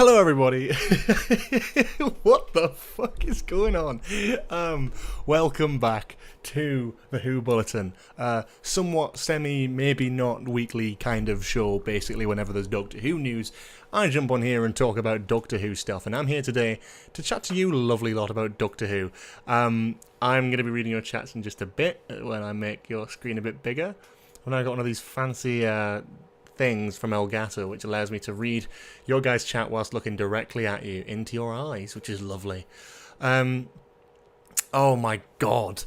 Hello everybody. What the fuck is going on? Welcome back to the WHO Bulletin. Somewhat semi, maybe not weekly kind of show, basically whenever there's Doctor Who news. I jump on here and talk about Doctor Who stuff, and I'm here today to chat to you lovely lot about Doctor Who. I'm going to be reading your chats in just a bit when I make your screen a bit bigger. And I got one of these fancy things from Elgato which allows me to read your guys' chat whilst looking directly at you into your eyes, which is lovely. Oh my god.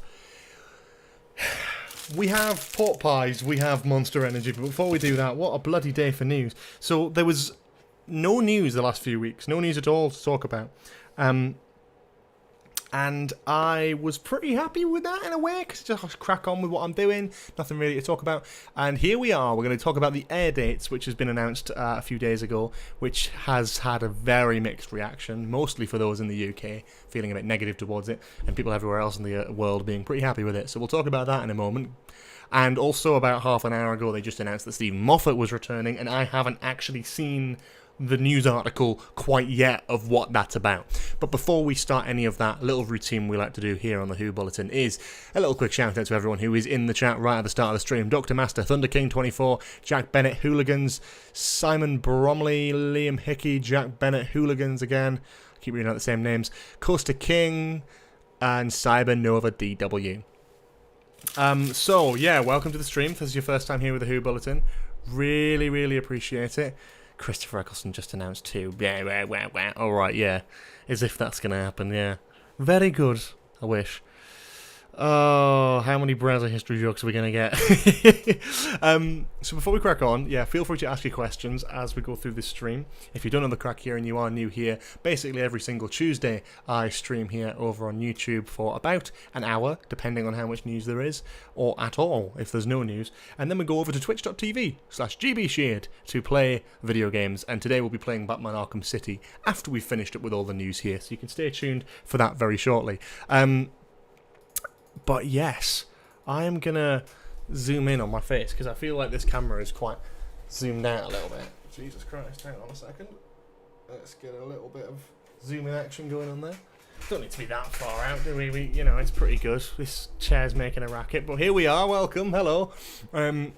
We have pork pies, we have Monster Energy, but before we do that, what a bloody day for news. So there was no news the last few weeks, no news at all to talk about. And I was pretty happy with that in a way, because just crack on with what I'm doing, nothing really to talk about. And here we are, we're going to talk about the air dates, which has been announced a few days ago, which has had a very mixed reaction, mostly for those in the UK, feeling a bit negative towards it, and people everywhere else in the world being pretty happy with it. So we'll talk about that in a moment. And also about half an hour ago, they just announced that Stephen Moffat was returning, and I haven't actually seen the news article quite yet of what that's about. But before we start any of that, little routine we like to do here on the Who Bulletin is a little quick shout out to everyone who is in the chat right at the start of the stream. Dr. Master, Thunder King 24, Jack Bennett Hooligans, Simon Bromley, Liam Hickey, Jack Bennett Hooligans again, I keep reading out the same names, Costa King, and Cyber Nova DW. So yeah, welcome to the stream. If this is your first time here with the Who Bulletin, really appreciate it. Christopher Eccleston just announced too. Yeah. Alright, yeah. As if that's going to happen, yeah. Very good, I wish. Oh, how many browser history jokes are we going to get? So before we crack on, yeah, feel free to ask your questions as we go through this stream. If you don't know the crack here and you are new here, basically every single Tuesday I stream here over on YouTube for about an hour, depending on how much news there is, or at all if there's no news. And then we go over to twitch.tv/georgesheard to play video games. And today we'll be playing Batman Arkham City after we've finished up with all the news here. So you can stay tuned for that very shortly. But yes, I am going to zoom in on my face because I feel like this camera is quite zoomed out a little bit. Jesus Christ, hang on a second. Let's get a little bit of zoom in action going on there. Don't need to be that far out, do we? You know, it's pretty good. This chair's making a racket, but here we are. Welcome, hello. So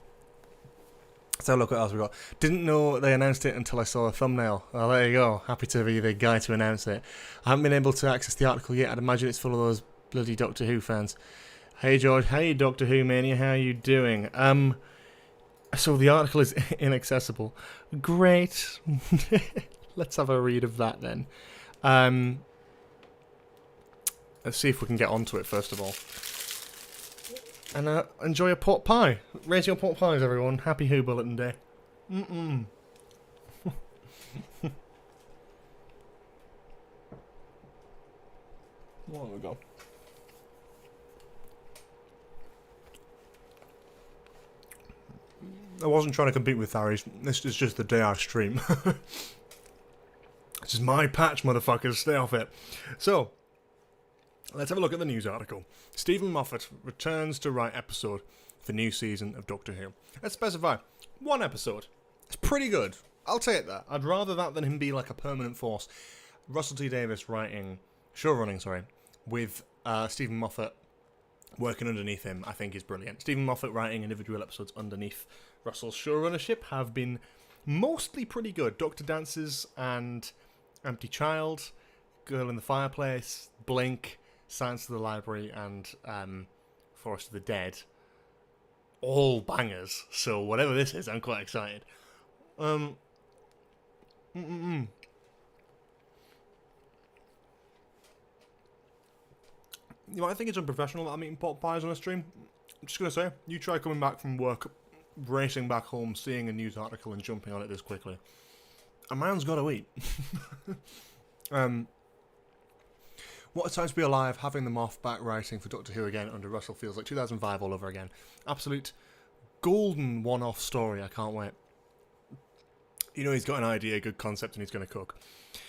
look what else we got. Didn't know they announced it until I saw a thumbnail. Well, there you go. Happy to be the guy to announce it. I haven't been able to access the article yet. I'd imagine it's full of those bloody Doctor Who fans. Hey George, hey Doctor Who Mania, how you doing? So the article is inaccessible. Great. Let's have a read of that then. Let's see if we can get onto it first of all. And enjoy a pork pie. Raise your pork pies, everyone. Happy Who Bulletin Day. What have we got? I wasn't trying to compete with Thary's. This is just the day I stream. This is my patch, motherfuckers. Stay off it. So, let's have a look at the news article. Stephen Moffat returns to write episode for new season of Doctor Who. Let's specify. One episode. It's pretty good. I'll take that. I'd rather that than him be like a permanent force. Russell T Davies showrunning, with Stephen Moffat working underneath him, I think is brilliant. Stephen Moffat writing individual episodes underneath Russell's showrunnership have been mostly pretty good. Doctor Dances and Empty Child, Girl in the Fireplace, Blink, Science of the Library, and Forest of the Dead. All bangers. So whatever this is, I'm quite excited. You might think it's unprofessional that I'm eating pot pies on a stream. I'm just going to say, you try coming back from work, racing back home, seeing a news article and jumping on it this quickly. A man's got to eat. What a time to be alive, having them off back writing for Doctor Who again under Russell feels like 2005 all over again. Absolute golden one-off story, I can't wait. You know he's got an idea, good concept, and he's going to cook.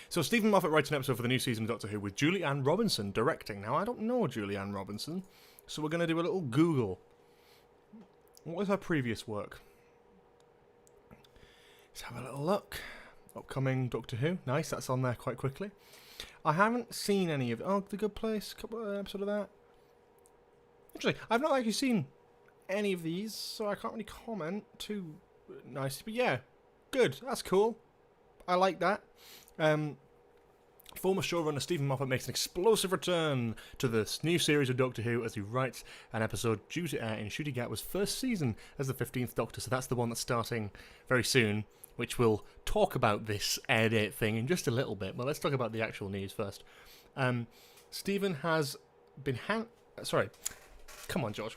So Stephen Moffat writes an episode for the new season of Doctor Who with Julie Ann Robinson directing. Now, I don't know Julie Ann Robinson, so we're going to do a little Google. What was her previous work? Let's have a little look. upcoming Doctor Who. Nice, that's on there quite quickly. I haven't seen any of... Oh, The Good Place, a couple of episodes of that. Interesting. I've not actually seen any of these, so I can't really comment too nice. But yeah, good. That's cool. I like that. Former showrunner Stephen Moffat makes an explosive return to this new series of Doctor Who as he writes an episode due to air in Ncuti Gatwa's first season as the 15th Doctor. So that's the one that's starting very soon, which we'll talk about this air date thing in just a little bit. But let's talk about the actual news first. Stephen has been... Sorry. Come on, George.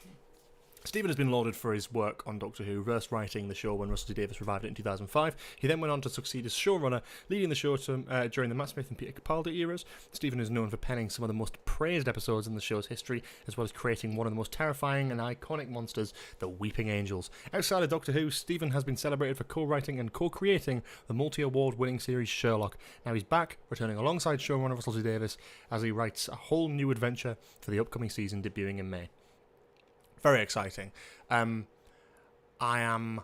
Stephen has been lauded for his work on Doctor Who, first writing the show when Russell T Davies revived it in 2005. He then went on to succeed as showrunner, leading the show during the Matt Smith and Peter Capaldi eras. Stephen is known for penning some of the most praised episodes in the show's history, as well as creating one of the most terrifying and iconic monsters, the Weeping Angels. Outside of Doctor Who, Stephen has been celebrated for co-writing and co-creating the multi-award winning series Sherlock. Now he's back, returning alongside showrunner Russell T Davies, as he writes a whole new adventure for the upcoming season debuting in May. Very exciting. I am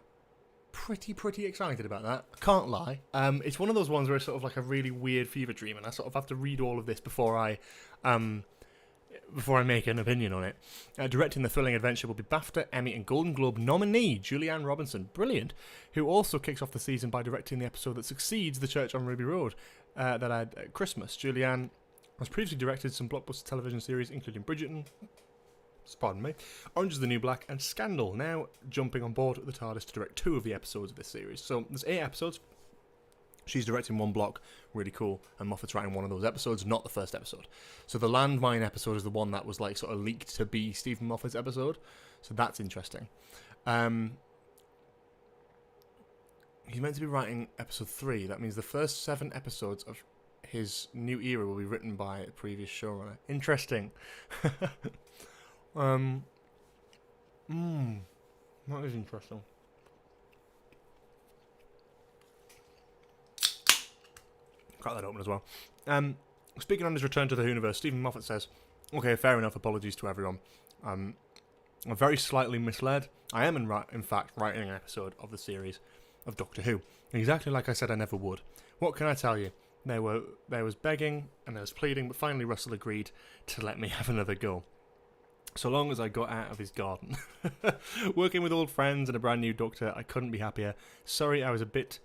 pretty excited about that. I can't lie. It's one of those ones where it's sort of like a really weird fever dream, and I sort of have to read all of this before I make an opinion on it. Directing the thrilling adventure will be BAFTA, Emmy, and Golden Globe nominee Julianne Robinson, brilliant, who also kicks off the season by directing the episode that succeeds The Church on Ruby Road that had Christmas. Julianne has previously directed some blockbuster television series, including Bridgerton, pardon me, Orange is the New Black, and Scandal, now jumping on board at the TARDIS to direct 2 of the episodes of this series. So there's 8 episodes. She's directing 1 block, really cool, and Moffat's writing one of those episodes, not the first episode. So the Landmine episode is the one that was like sort of leaked to be Stephen Moffat's episode, so that's interesting. He's meant to be writing episode 3. That means the first 7 episodes of his new era will be written by a previous showrunner. Interesting. That is interesting. Crack that open as well. Speaking on his return to the Whoniverse, Stephen Moffat says, "Okay, fair enough. Apologies to everyone. I'm very slightly misled. I am in fact writing an episode of the series of Doctor Who, exactly like I said I never would. What can I tell you? There was begging and there was pleading, but finally Russell agreed to let me have another go. So long as I got out of his garden. Working with old friends and a brand new Doctor, I couldn't be happier. Sorry, I was a bit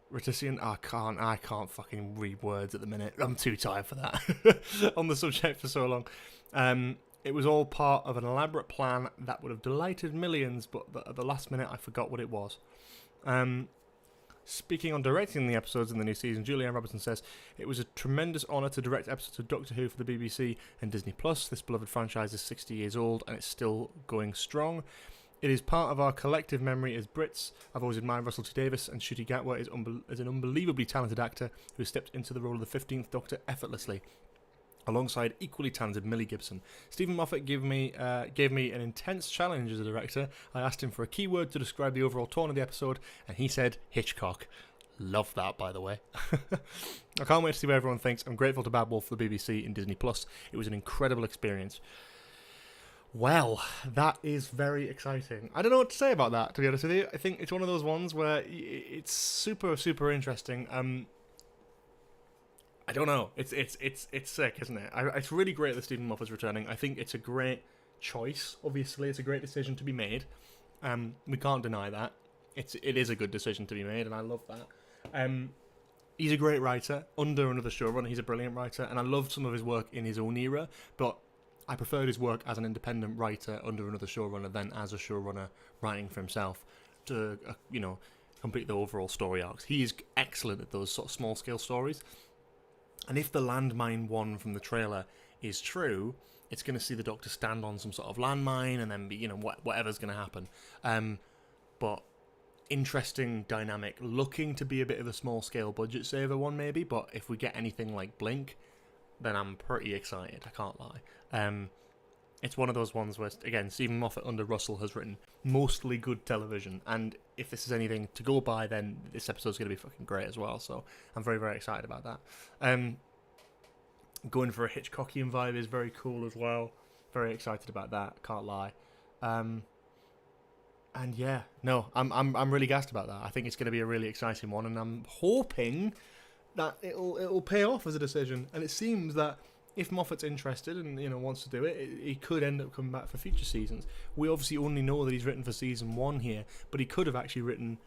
reticent. I can't fucking read words at the minute. I'm too tired for that. On the subject for so long. It was all part of an elaborate plan that would have delighted millions, but at the last minute I forgot what it was." Speaking on directing the episodes in the new season, Julianne Robinson says, "It was a tremendous honour to direct episodes of Doctor Who for the BBC and Disney+. This beloved franchise is 60 years old and it's still going strong. It is part of our collective memory as Brits. I've always admired Russell T Davies, and Ncuti Gatwa is an unbelievably talented actor who has stepped into the role of the 15th Doctor effortlessly, alongside equally talented Millie Gibson. Stephen Moffat gave me an intense challenge as a director. I asked him for a keyword to describe the overall tone of the episode, and he said Hitchcock. Love that, by the way. I can't wait to see what everyone thinks. I'm grateful to Bad Wolf for the BBC and Disney+. It was an incredible experience." Well, that is very exciting. I don't know what to say about that, to be honest with you. I think it's one of those ones where it's super interesting. I don't know. It's sick, isn't it? It's really great that Stephen Moffat's returning. I think it's a great choice. Obviously, it's a great decision to be made. We can't deny that. It is a good decision to be made, and I love that. He's a great writer under another showrunner. He's a brilliant writer, and I loved some of his work in his own era. But I preferred his work as an independent writer under another showrunner than as a showrunner writing for himself to complete the overall story arcs. He's excellent at those sort of small scale stories. And if the landmine one from the trailer is true, it's going to see the Doctor stand on some sort of landmine and then be, whatever's going to happen. But interesting dynamic, looking to be a bit of a small scale budget saver one maybe, but if we get anything like Blink, then I'm pretty excited, I can't lie. It's one of those ones where, again, Stephen Moffat under Russell has written mostly good television, and if this is anything to go by, then this episode's going to be fucking great as well, so I'm very, very excited about that. Going for a Hitchcockian vibe is very cool as well. Very excited about that, can't lie. Going for a Hitchcockian vibe is very cool as well. Very excited about that. Going for a Hitchcockian vibe is very cool as well. Very excited about that. Going for a Hitchcockian vibe is very cool as well. Very excited about that. Going for a Hitchcockian vibe is very cool as well. Very excited about that. Can't lie. And yeah, no, I'm really gassed about that. I think it's going to be a really exciting one, and I'm hoping that it'll pay off as a decision. And it seems that if Moffat's interested and wants to do it, he could end up coming back for future seasons. We obviously only know that he's written for season 1 here, but he could have actually written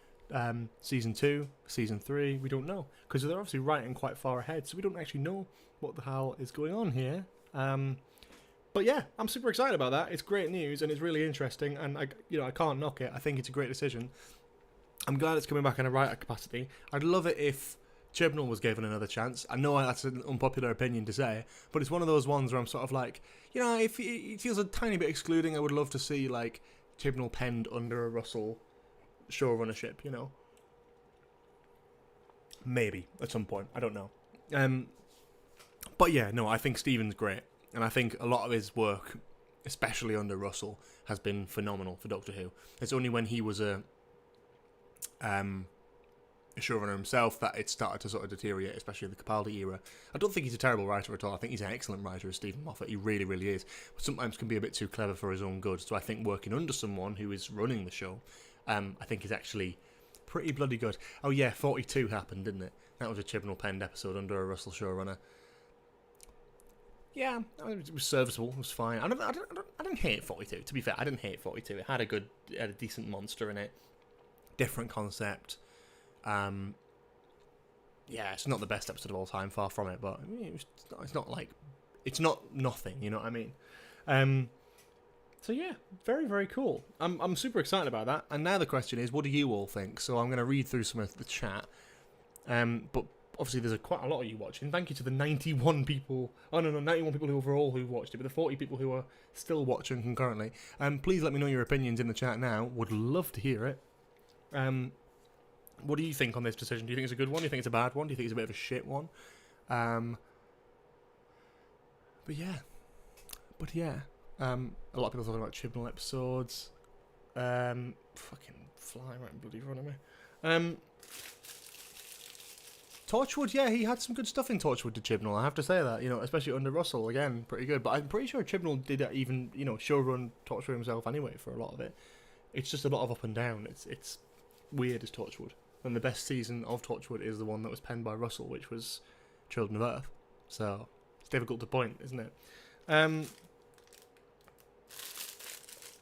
season 2, season 3. We don't know because they're obviously writing quite far ahead, so we don't actually know what the hell is going on here. But yeah, I'm super excited about that. It's great news and it's really interesting, and I can't knock it. I think it's a great decision. I'm glad it's coming back in a writer capacity. I'd love it if Chibnall was given another chance. I know that's an unpopular opinion to say, but it's one of those ones where I'm sort of like, if it feels a tiny bit excluding, I would love to see like Chibnall penned under a Russell showrunnership. Maybe at some point. I don't know. But yeah, no, I think Stephen's great. And I think a lot of his work, especially under Russell, has been phenomenal for Doctor Who. It's only when he was a showrunner himself that it started to sort of deteriorate, especially in the Capaldi era. I don't think he's a terrible writer at all. I think he's an excellent writer as Stephen Moffat. He really, really is. But sometimes can be a bit too clever for his own good. So I think working under someone who is running the show, I think is actually pretty bloody good. Oh yeah, 42 happened, didn't it? That was a Chibnall penned episode under a Russell showrunner. Yeah, it was serviceable. It was fine. I didn't hate 42. To be fair, I didn't hate 42. It had a decent monster in it, different concept. Yeah, it's not the best episode of all time, far from it. But I mean, it's not nothing. You know what I mean? So yeah, very, very cool. I'm super excited about that. And now the question is, what do you all think? So I'm going to read through some of the chat. But obviously there's quite a lot of you watching. Thank you to the 91 people. Oh no, 91 people overall who watched it, but the 40 people who are still watching concurrently. Please let me know your opinions in the chat now. Would love to hear it. What do you think on this decision? Do you think it's a good one? Do you think it's a bad one? Do you think it's a bit of a shit one? But yeah. A lot of people talking about Chibnall episodes. Fucking fly right in bloody front of me. Torchwood, yeah, he had some good stuff in Torchwood to Chibnall, I have to say that, especially under Russell, again, pretty good. But I'm pretty sure Chibnall did even, showrun Torchwood himself anyway for a lot of it. It's just a lot of up and down. It's weird as Torchwood. And the best season of Torchwood is the one that was penned by Russell, which was Children of Earth. So, it's difficult to point, isn't it?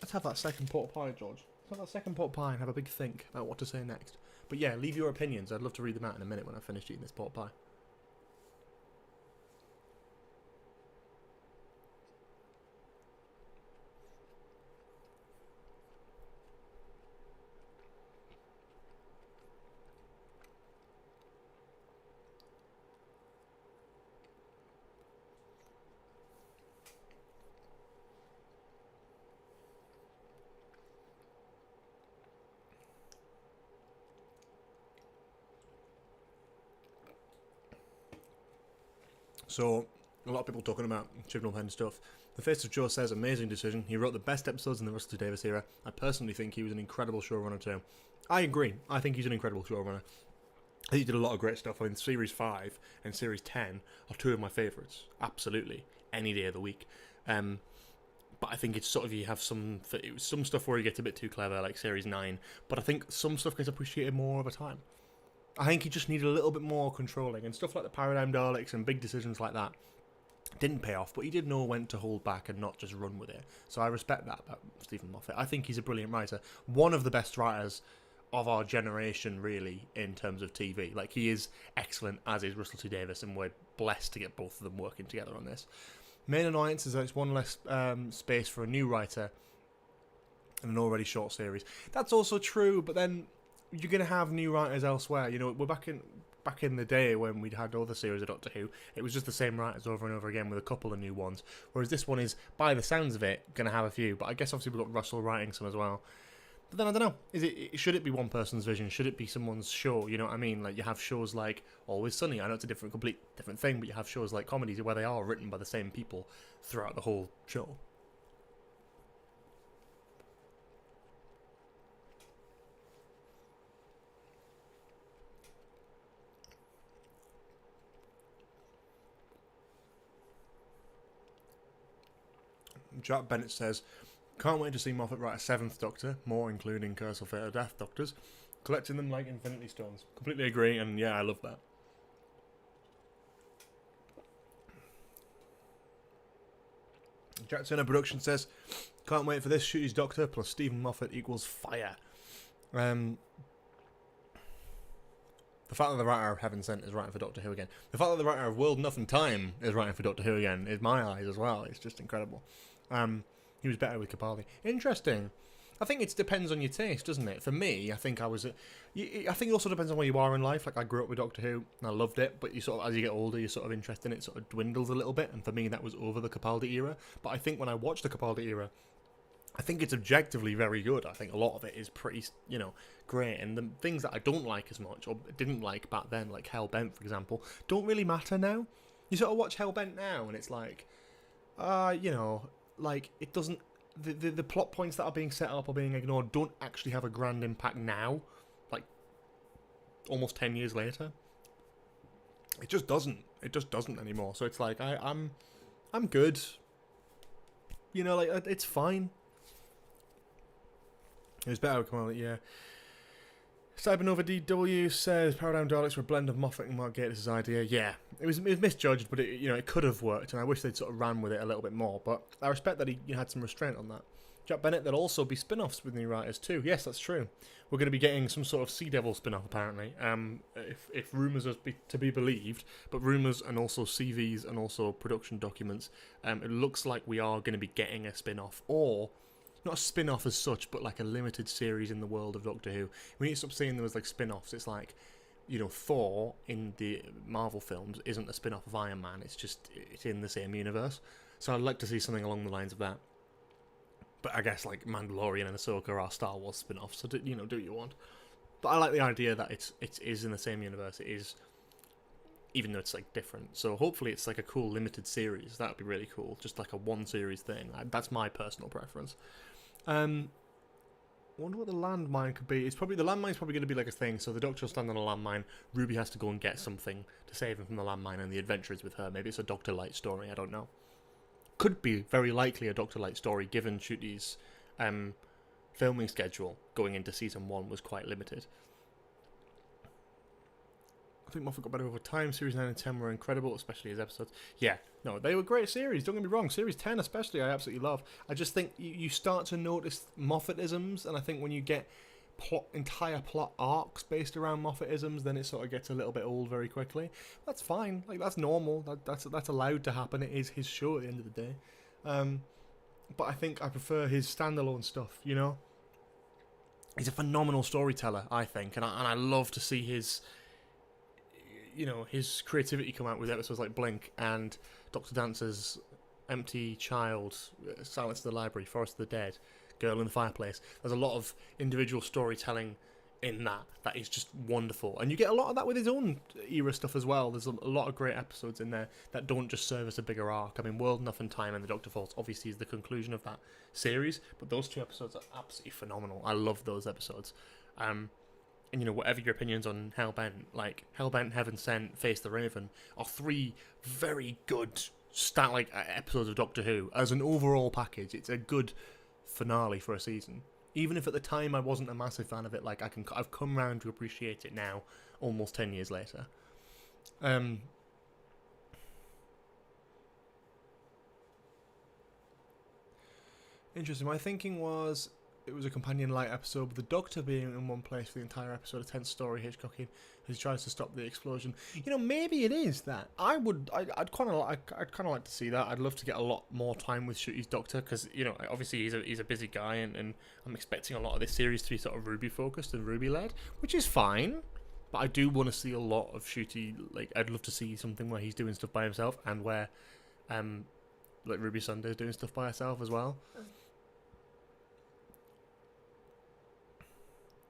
Let's have that second pot of pie, George. Let's have that second pot of pie and have a big think about what to say next. But yeah, leave your opinions. I'd love to read them out in a minute when I've finished eating this pot pie. So, a lot of people talking about Chibnall Pen stuff. The Face of Joe says, amazing decision. He wrote the best episodes in the Russell T Davies era. I personally think he was an incredible showrunner too. I agree. I think he's an incredible showrunner. I think he did a lot of great stuff. I mean, Series 5 and Series 10 are two of my favourites. Absolutely. Any day of the week. But I think it's sort of, you have some stuff where he gets a bit too clever, like Series 9. But I think some stuff gets appreciated more over time. I think he just needed a little bit more controlling, and stuff like the Paradigm Daleks and big decisions like that didn't pay off, but he did know when to hold back and not just run with it. So I respect that about Stephen Moffat. I think he's a brilliant writer. One of the best writers of our generation, really, in terms of TV. Like, he is excellent, as is Russell T Davies, and we're blessed to get both of them working together on this. Main annoyance is that it's one less space for a new writer in an already short series. That's also true, but then you're going to have new writers elsewhere. We're back in the day when we'd had other series of Doctor Who. It was just the same writers over and over again with a couple of new ones. Whereas this one is, by the sounds of it, going to have a few. But I guess obviously we've got Russell writing some as well. But then I don't know. Should it be one person's vision? Should it be someone's show? You know what I mean? Like, you have shows like Always Sunny. I know it's a complete different thing, but you have shows like comedies where they are written by the same people throughout the whole show. Jack Bennett says, Can't wait to see Moffat write a 7th Doctor, more including Curse or Fate or Death Doctors, collecting them like Infinity Stones. Completely agree, and yeah, I love that. Jack Turner Production says, can't wait for this. Shooty's Doctor plus Stephen Moffat equals fire. The fact that the writer of Heaven Sent is writing for Doctor Who again. The fact that the writer of World Nothing Time is writing for Doctor Who again is my eyes as well. It's just incredible. He was better with Capaldi. Interesting. I think it depends on your taste, doesn't it? For me, I think I think it also depends on where you are in life. Like, I grew up with Doctor Who, and I loved it, but you sort of, as you get older, your sort of interest in it sort of dwindles a little bit, and for me, that was over the Capaldi era. But I think when I watched the Capaldi era, I think it's objectively very good. I think a lot of it is pretty, great, and the things that I don't like as much, or didn't like back then, like Hellbent, for example, don't really matter now. You sort of watch Hellbent now, and it's like, like, it doesn't... The plot points that are being set up or being ignored don't actually have a grand impact now, like almost 10 years later. It just doesn't. It just doesn't anymore. So it's like I'm good. Like, it's fine. It was better. Come on, yeah. Cybernova DW says Paradigm Daleks were a blend of Moffat and Mark Gatiss' idea. Yeah, it was misjudged, but it could have worked, and I wish they'd sort of ran with it a little bit more. But I respect that he had some restraint on that. Jack Bennett, there'll also be spin-offs with new writers too. Yes, that's true. We're going to be getting some sort of Sea Devil spin-off apparently. If rumours are to be believed, but rumours and also CVs and also production documents, it looks like we are going to be getting a spin-off, or not a spin-off as such, but like a limited series in the world of Doctor Who. We need to stop seeing them as like spin-offs. It's like, Thor in the Marvel films isn't a spin-off of Iron Man. It's in the same universe. So I'd like to see something along the lines of that. But I guess like Mandalorian and Ahsoka are Star Wars spin-offs, so do what you want. But I like the idea that it is in the same universe. It is, even though it's like different. So hopefully it's like a cool limited series. That would be really cool. Just like a one series thing. That's my personal preference. I wonder what the landmine could be. The landmine's probably going to be like a thing. So the Doctor will stand on a landmine. Ruby has to go and get something to save him from the landmine, and the adventure is with her. Maybe it's a Doctor Light story. I don't know. Could be very likely a Doctor Light story, given Shooty's filming schedule going into season 1 was quite limited. I think Moffat got better over time. Series 9 and 10 were incredible, especially his episodes. Yeah, no, they were great series, don't get me wrong. Series 10 especially, I absolutely love. I just think you start to notice Moffatisms, and I think when you get entire plot arcs based around Moffatisms, then it sort of gets a little bit old very quickly. That's fine. Like, that's normal. That's allowed to happen. It is his show at the end of the day. But I think I prefer his standalone stuff, He's a phenomenal storyteller, I think, and I love to see his creativity come out with episodes like Blink and Dr. Dancer's Empty Child, Silence of the Library, Forest of the Dead, Girl in the Fireplace. There's a lot of individual storytelling in that is just wonderful, and you get a lot of that with his own era stuff as well. There's a lot of great episodes in there that don't just serve as a bigger arc. I mean, World Nothing Time and The Doctor Falls obviously is the conclusion of that series, but those two episodes are absolutely phenomenal. I love those episodes. And whatever your opinions on Hellbent, like Hellbent, Heaven Sent, Face the Raven, are 3 very good episodes of Doctor Who. As an overall package, it's a good finale for a season. Even if at the time I wasn't a massive fan of it, like I've come round to appreciate it now, almost 10 years later. Interesting. My thinking was it was a companion light episode, with the Doctor being in one place for the entire episode, a tense story, Hitchcockian, as he tries to stop the explosion. Maybe it is that. I'd kind of like to see that. I'd love to get a lot more time with Shooty's Doctor, because obviously he's a busy guy, and I'm expecting a lot of this series to be sort of Ruby focused and Ruby led, which is fine. But I do want to see a lot of Shooty. Like, I'd love to see something where he's doing stuff by himself, and where Ruby Sunday's doing stuff by herself as well.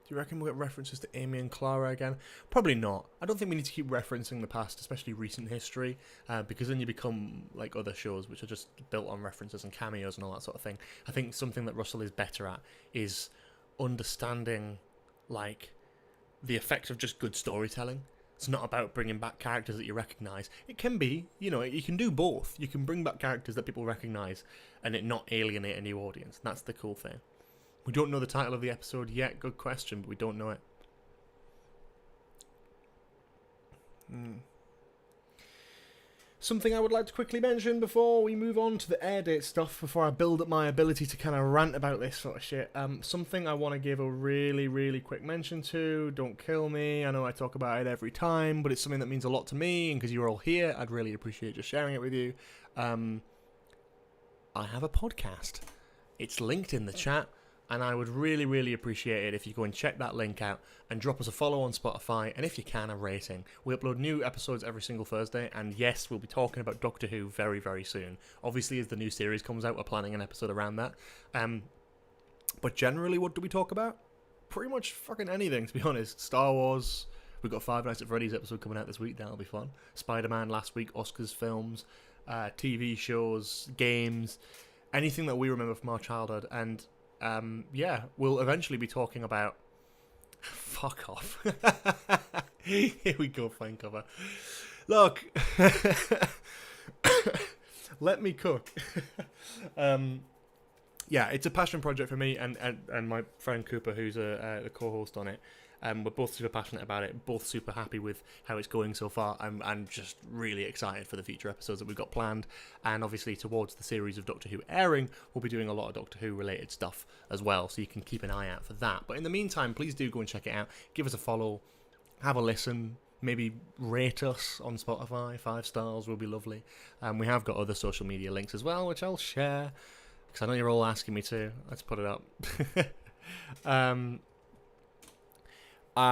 Do you reckon we'll get references to Amy and Clara again? Probably not. I don't think we need to keep referencing the past, especially recent history, because then you become like other shows which are just built on references and cameos and all that sort of thing. I think something that Russell is better at is understanding, like, the effect of just good storytelling. It's not about bringing back characters that you recognise. It can be, you can do both. You can bring back characters that people recognise and it not alienate a new audience. That's the cool thing. We don't know the title of the episode yet. Good question, but we don't know it. Something I would like to quickly mention before we move on to the air date stuff, before I build up my ability to kind of rant about this sort of shit. Something I want to give a really, really quick mention to. Don't kill me. I know I talk about it every time, but it's something that means a lot to me, and because you're all here, I'd really appreciate just sharing it with you. I have a podcast. It's linked in the chat. And I would really, really appreciate it if you go and check that link out and drop us a follow on Spotify, and if you can, a rating. We upload new episodes every single Thursday, and yes, we'll be talking about Doctor Who very, very soon. Obviously, as the new series comes out, we're planning an episode around that. But generally, what do we talk about? Pretty much fucking anything, to be honest. Star Wars. We've got Five Nights at Freddy's episode coming out this week. That'll be fun. Spider-Man last week. Oscars films. TV shows. Games. Anything that we remember from our childhood. And we'll eventually be talking about... Fuck off. Here we go, fine cover. Look. Let me cook. It's a passion project for me and my friend Cooper, who's the co-host on it. We're both super passionate about it, both super happy with how it's going so far. I'm just really excited for the future episodes that we've got planned. And obviously towards the series of Doctor Who airing, we'll be doing a lot of Doctor Who related stuff as well, so you can keep an eye out for that. But in the meantime, please do go and check it out. Give us a follow, have a listen, maybe rate us on Spotify. 5 stars will be lovely. We have got other social media links as well, which I'll share, because I know you're all asking me to. Let's put it up. It's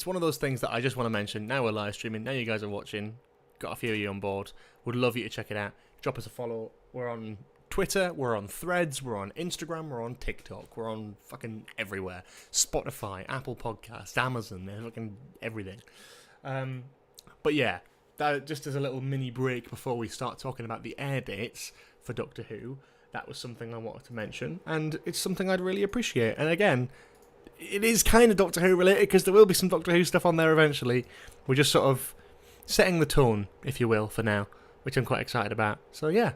one of those things that I just want to mention. Now we're live streaming. Now you guys are watching. Got a few of you on board. Would love you to check it out. Drop us a follow. We're on Twitter. We're on Threads. We're on Instagram. We're on TikTok. We're on fucking everywhere. Spotify, Apple Podcasts, Amazon. They're fucking everything. But yeah, that just as a little mini break before we start talking about the air dates for Doctor Who. That was something I wanted to mention, and it's something I'd really appreciate. And again, it is kind of Doctor Who related, because there will be some Doctor Who stuff on there eventually. We're just sort of setting the tone, if you will, for now, which I'm quite excited about. So yeah.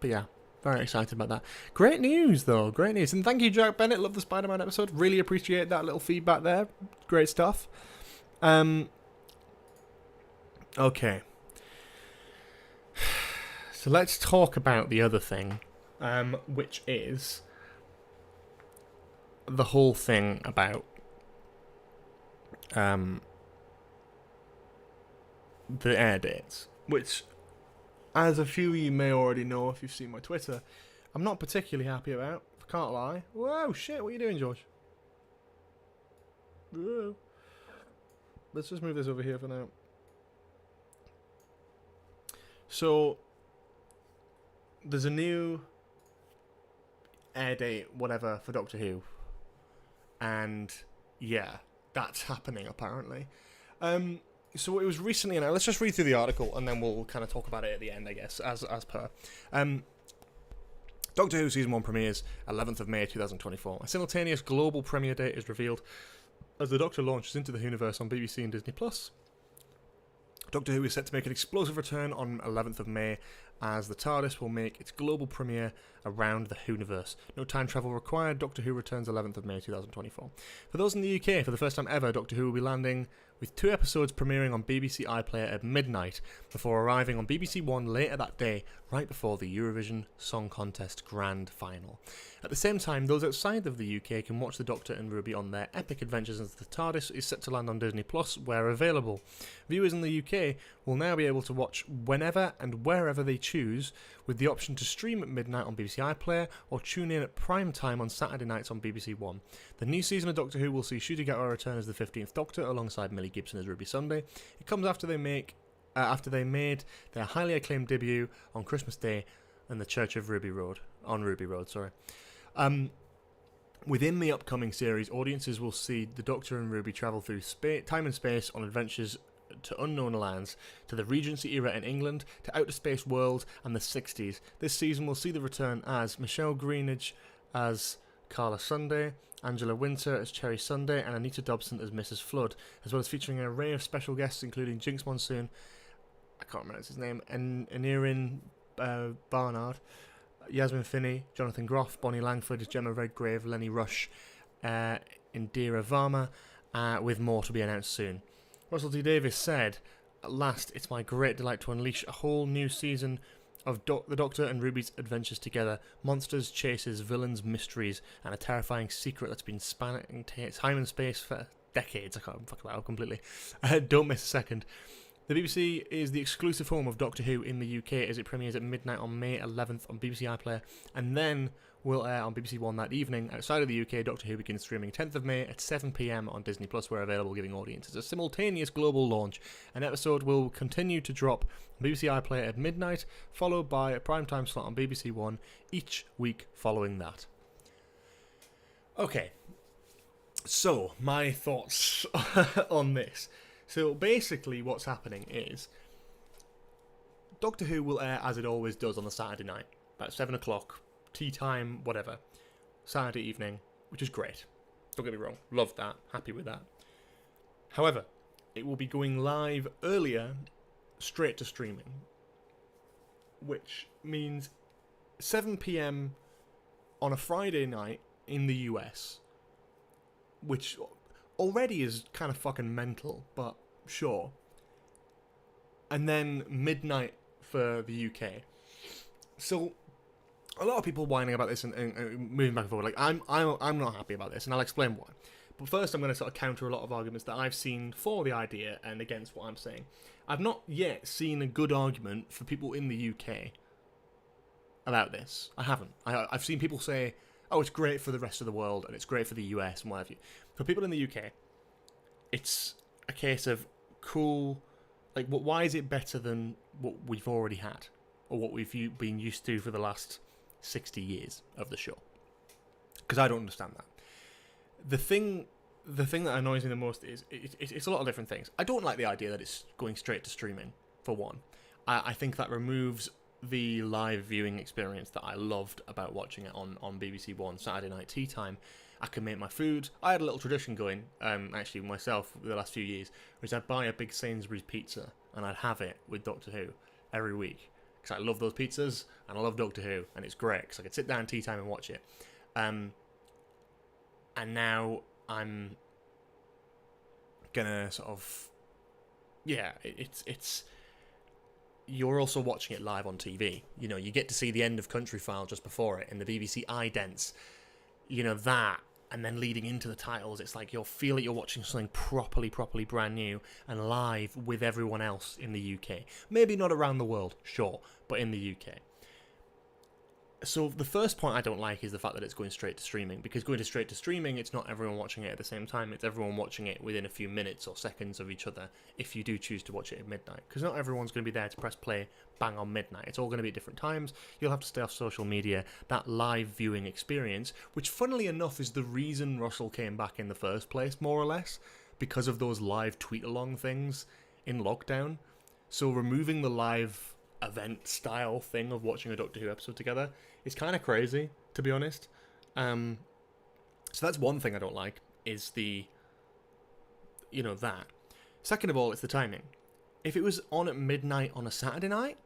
But yeah, very excited about that. Great news, though. Great news. And thank you, Jack Bennett. Love the Spider-Man episode. Really appreciate that little feedback there. Great stuff. Okay. So let's talk about the other thing, which is the whole thing about the air dates, which, as a few of you may already know if you've seen my Twitter, I'm not particularly happy about. I can't lie. Whoa, shit, what are you doing, George? Whoa. Let's just move this over here for now. So, there's a new air date, whatever, for Doctor Who. And, yeah, that's happening, apparently. So it was recently announced. Let's just read through the article, and then we'll kind of talk about it at the end, I guess, as per. Doctor Who Season 1 premieres 11th of May 2024. A simultaneous global premiere date is revealed as the Doctor launches into the Whoniverse on BBC and Disney+. Doctor Who is set to make an explosive return on 11th of May, as the TARDIS will make its global premiere around the Whoniverse. No time travel required. Doctor Who returns 11th of May 2024. For those in the UK, for the first time ever, Doctor Who will be landing with 2 episodes premiering on BBC iPlayer at midnight, before arriving on BBC One later that day, right before the Eurovision Song Contest Grand Final. At the same time, those outside of the UK can watch the Doctor and Ruby on their epic adventures as the TARDIS is set to land on Disney Plus, where available. Viewers in the UK will now be able to watch whenever and wherever they choose, with the option to stream at midnight on BBC iPlayer or tune in at prime time on Saturday nights on BBC One. The new season of Doctor Who will see Ncuti Gatwa return as the 15th Doctor alongside Millie Gibson as Ruby Sunday. It comes after they made their highly acclaimed debut on Christmas Day in the Church of Ruby Road. Within the upcoming series, audiences will see the Doctor and Ruby travel through time and space on adventures to unknown lands, to the Regency era in England, to outer space world and the 60s. This season will see the return as Michelle Greenidge as Carla Sunday, Angela Winter as Cherry Sunday, and Anita Dobson as Mrs. Flood, as well as featuring an array of special guests including Jinx Monsoon, I can't remember his name, and Anirin Barnard, Yasmin Finney, Jonathan Groff, Bonnie Langford, Gemma Redgrave, Lenny Rush, Indira Varma, with more to be announced soon. Russell T Davies said, "At last, it's my great delight to unleash a whole new season of the Doctor and Ruby's adventures together. Monsters, chases, villains, mysteries, and a terrifying secret that's been spanning time and space for decades." I can't fuck that up completely. Don't miss a second. The BBC is the exclusive home of Doctor Who in the UK as it premieres at midnight on May 11th on BBC iPlayer, and then will air on BBC One that evening. Outside of the UK, Doctor Who begins streaming 10th of May at 7 PM on Disney Plus, where available, giving audiences a simultaneous global launch. An episode will continue to drop on BBC iPlayer at midnight, followed by a primetime slot on BBC One each week following that. Okay, so my thoughts on this. So basically what's happening is Doctor Who will air as it always does on the Saturday night, about 7 o'clock, tea time, whatever, Saturday evening, which is great. Don't get me wrong, love that, happy with that. However, it will be going live earlier, straight to streaming, which means 7 PM on a Friday night in the US, which already is kind of fucking mental, but sure. And then midnight for the UK. So a lot of people whining about this and moving back and forward. Like I'm not happy about this, and I'll explain why. But first, I'm going to sort of counter a lot of arguments that I've seen for the idea and against what I'm saying. I've not yet seen a good argument for people in the UK about this. I haven't. I've seen people say, "Oh, it's great for the rest of the world, and it's great for the US and what have you." For people in the UK, it's a case of cool. Like, why is it better than what we've already had, or what we've been used to for the last 60 years of the show? Because I don't understand that. The thing that annoys me the most is it's a lot of different things. I don't like the idea that it's going straight to streaming, for one. I think that removes the live viewing experience that I loved about watching it on BBC One Saturday night tea time. I can make my food. I had a little tradition going, actually myself, the last few years, which I'd buy a big Sainsbury's pizza and I'd have it with Doctor Who every week, because I love those pizzas and I love Doctor Who, and it's great because I could sit down tea time and watch it. And now I'm gonna sort of, yeah, it's you're also watching it live on TV. You know, you get to see the end of Country File just before it, and the BBC idents, you know, that, and then leading into the titles, it's like you'll feel like you're watching something properly brand new and live with everyone else in the UK. Maybe not around the world, sure, but in the UK. So the first point I don't like is the fact that it's going straight to streaming, because going straight to streaming, it's not everyone watching it at the same time, it's everyone watching it within a few minutes or seconds of each other, if you do choose to watch it at midnight, because not everyone's going to be there to press play bang on midnight. It's all going to be at different times. You'll have to stay off social media. That live viewing experience, which funnily enough is the reason Russell came back in the first place, more or less, because of those live tweet along things in lockdown. So removing the live event style thing of watching a Doctor Who episode together is kind of crazy, to be honest. So that's one thing I don't like, is the, you know, that. Second of all, it's the timing. If it was on at midnight on a Saturday night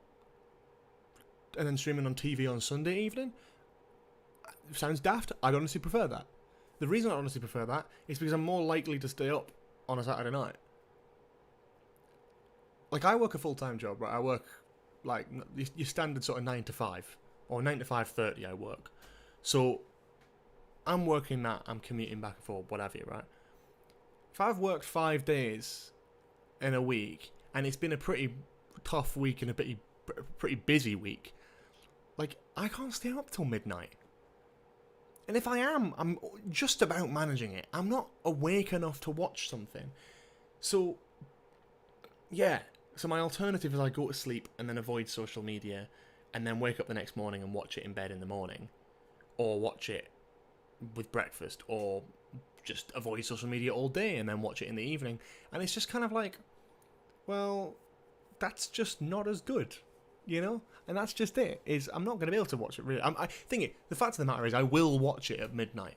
and then streaming on TV on Sunday evening, it sounds daft. I'd honestly prefer that. The reason I honestly prefer that is because I'm more likely to stay up on a Saturday night. Like, I work a full-time job, right? I work like your standard sort of 9 to 5 or 9 to 5:30 I work. So I'm working that, I'm commuting back and forth, whatever, right? If I've worked 5 days in a week and it's been a pretty tough week and a pretty busy week, like, I can't stay up till midnight. And if I am, I'm just about managing it. I'm not awake enough to watch something. So yeah, so my alternative is I go to sleep and then avoid social media and then wake up the next morning and watch it in bed in the morning, or watch it with breakfast, or just avoid social media all day and then watch it in the evening. And it's just kind of like, well, that's just not as good. you know? And that's just it, is I'm not going to be able to watch it, really. I think the fact of the matter is I will watch it at midnight